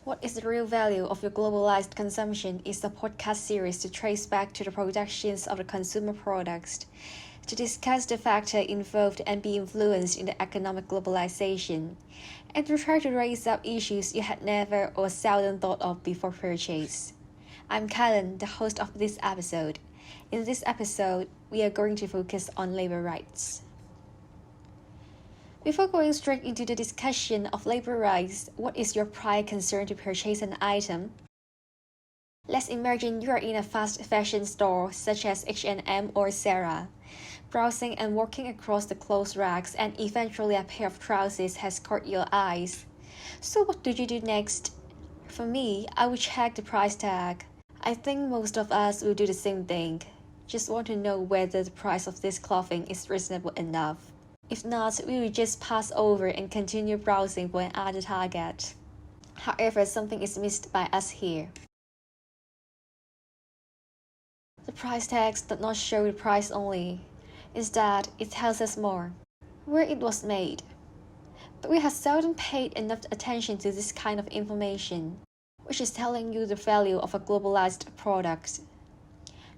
What is the Real Value of Your Globalized Consumption is a podcast series to trace back to the productions of the consumer products, to discuss the factors involved and be influenced in the economic globalization, and to try to raise up issues you had never or seldom thought of before purchase. I'm Kylan, the host of this episode. In this episode, we are going to focus on labor rights. Before going straight into the discussion of labor rights, what is your prior concern to purchase an item? Let's imagine you are in a fast fashion store such as H&M or Zara, browsing and walking across the clothes racks, and eventually a pair of trousers has caught your eyes. So what do you do next? For me, I would check the price tag. I think most of us will do the same thing. Just want to know whether the price of this clothing is reasonable enough. If not, we will just pass over and continue browsing for another target. However, something is missed by us here. The price tags do not show the price only. Instead, it tells us more, where it was made. But we have seldom paid enough attention to this kind of information, which is telling you the value of a globalized product.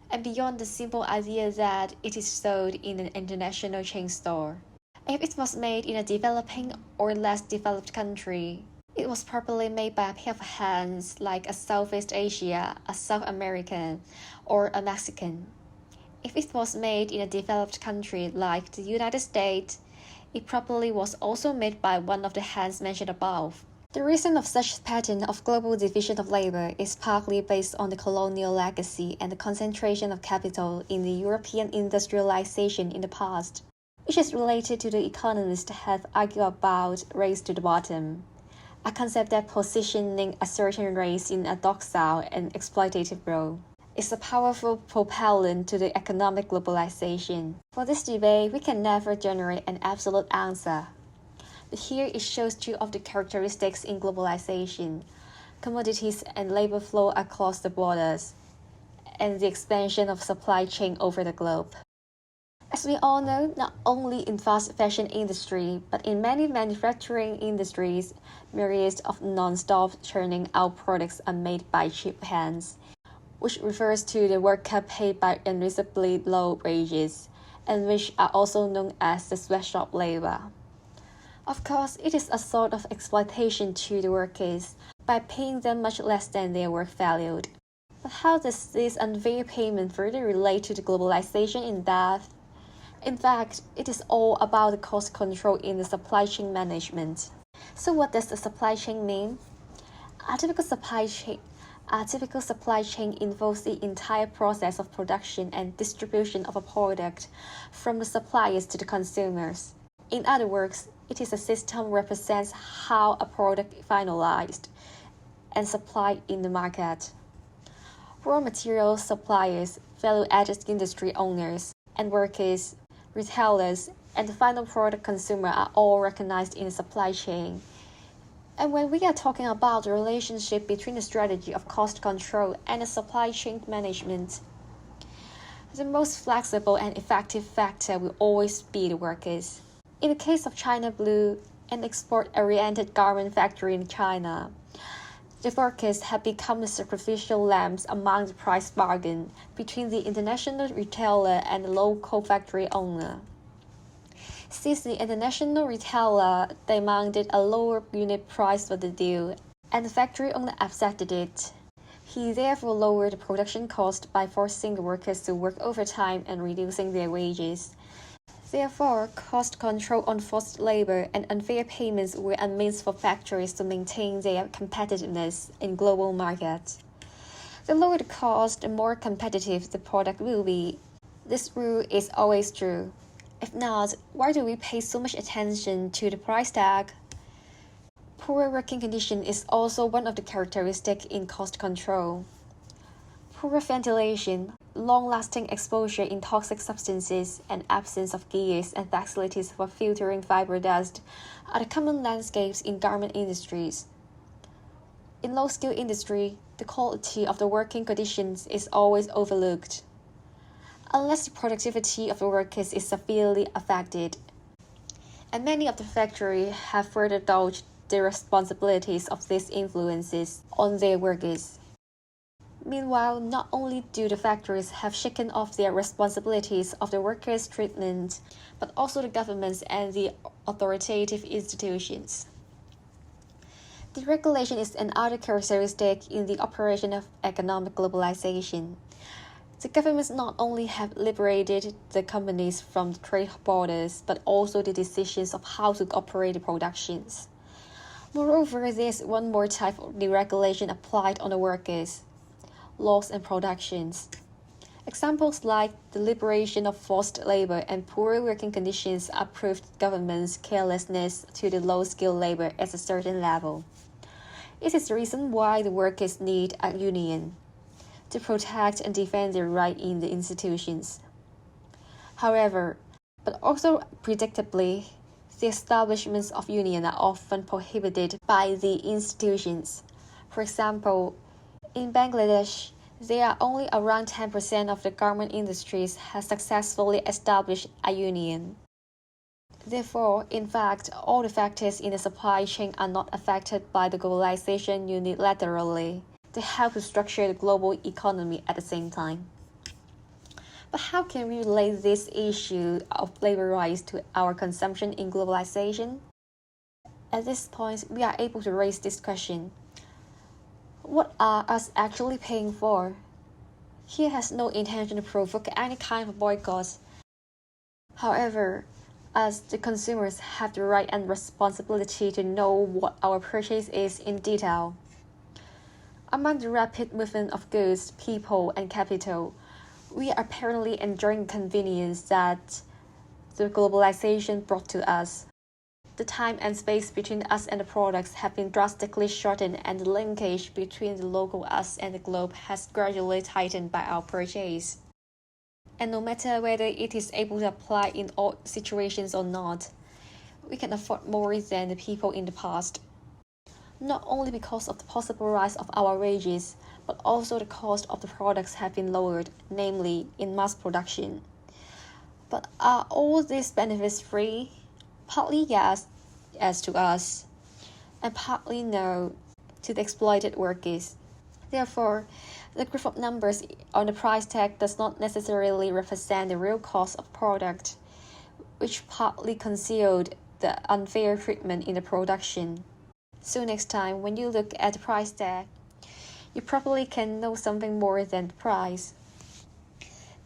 And beyond the simple idea that it is sold in an international chain store. If it was made in a developing or less developed country, it was probably made by a pair of hands like a Southeast Asia, a South American, or a Mexican. If it was made in a developed country like the United States, it probably was also made by one of the hands mentioned above. The reason of such pattern of global division of labor is partly based on the colonial legacy and the concentration of capital in the European industrialization in the past, which is related to the economists have argued about race to the bottom, a concept that positioning a certain race in a docile and exploitative role is a powerful propellant to the economic globalization. For this debate, we can never generate an absolute answer. But here it shows two of the characteristics in globalization: commodities and labor flow across the borders, and the expansion of supply chain over the globe. As we all know, not only in fast fashion industry, but in many manufacturing industries, myriads of non-stop churning out products are made by cheap hands, which refers to the worker paid by unreasonably low wages, and which are also known as the sweatshop labor. Of course, it is a sort of exploitation to the workers by paying them much less than their work valued. But how does this unfair payment further relate to the globalization in depth? In fact, it is all about the cost control in the supply chain management. So what does the supply chain mean? A typical supply chain involves the entire process of production and distribution of a product from the suppliers to the consumers. In other words, it is a system that represents how a product is finalized and supplied in the market. Raw material suppliers, value-added industry owners, and workers, retailers, and the final product consumer are all recognized in the supply chain. And when we are talking about the relationship between the strategy of cost control and the supply chain management, the most flexible and effective factor will always be the workers. In the case of China Blue, an export-oriented garment factory in China, the workers have become the sacrificial lambs among the price bargain between the international retailer and the local factory owner. Since the international retailer demanded a lower unit price for the deal, and the factory owner accepted it, he therefore lowered the production cost by forcing the workers to work overtime and reducing their wages. Therefore, cost control on forced labor and unfair payments were a means for factories to maintain their competitiveness in global markets. The lower the cost, the more competitive the product will be. This rule is always true. If not, why do we pay so much attention to the price tag? Poor working condition is also one of the characteristics in cost control. Poor ventilation, long-lasting exposure in toxic substances, and absence of gears and facilities for filtering fiber dust are the common landscapes in garment industries. In low-skill industry, the quality of the working conditions is always overlooked, unless the productivity of the workers is severely affected. And many of the factories have further dodged the responsibilities of these influences on their workers. Meanwhile, not only do the factories have shaken off their responsibilities of the workers' treatment, but also the governments and the authoritative institutions. Deregulation is another characteristic in the operation of economic globalization. The governments not only have liberated the companies from the trade borders, but also the decisions of how to operate the productions. Moreover, there's one more type of deregulation applied on the workers: laws and productions. Examples like the liberation of forced labor and poor working conditions are proof government's carelessness to the low-skilled labor at a certain level. It is the reason why the workers need a union to protect and defend their right in the institutions. However, but also predictably, the establishments of unions are often prohibited by the institutions. For example, in Bangladesh, there are only around 10% of the garment industries has successfully established a union. Therefore, in fact, all the factors in the supply chain are not affected by the globalization unilaterally. They help to structure the global economy at the same time. But how can we relate this issue of labor rights to our consumption in globalization? At this point, we are able to raise this question. What are us actually paying for? He has no intention to provoke any kind of boycott. However, as the consumers have the right and responsibility to know what our purchase is in detail. Among the rapid movement of goods, people, and capital, we are apparently enjoying convenience that the globalization brought to us. The time and space between us and the products have been drastically shortened, and the linkage between the local us and the globe has gradually tightened by our purchase. And no matter whether it is able to apply in all situations or not, we can afford more than the people in the past. Not only because of the possible rise of our wages, but also the cost of the products have been lowered, namely in mass production. But are all these benefits free? Partly yes, as to us, and partly no to the exploited workers. Therefore, the group of numbers on the price tag does not necessarily represent the real cost of product, which partly concealed the unfair treatment in the production. So next time, when you look at the price tag, you probably can know something more than the price.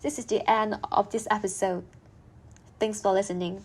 This is the end of this episode. Thanks for listening.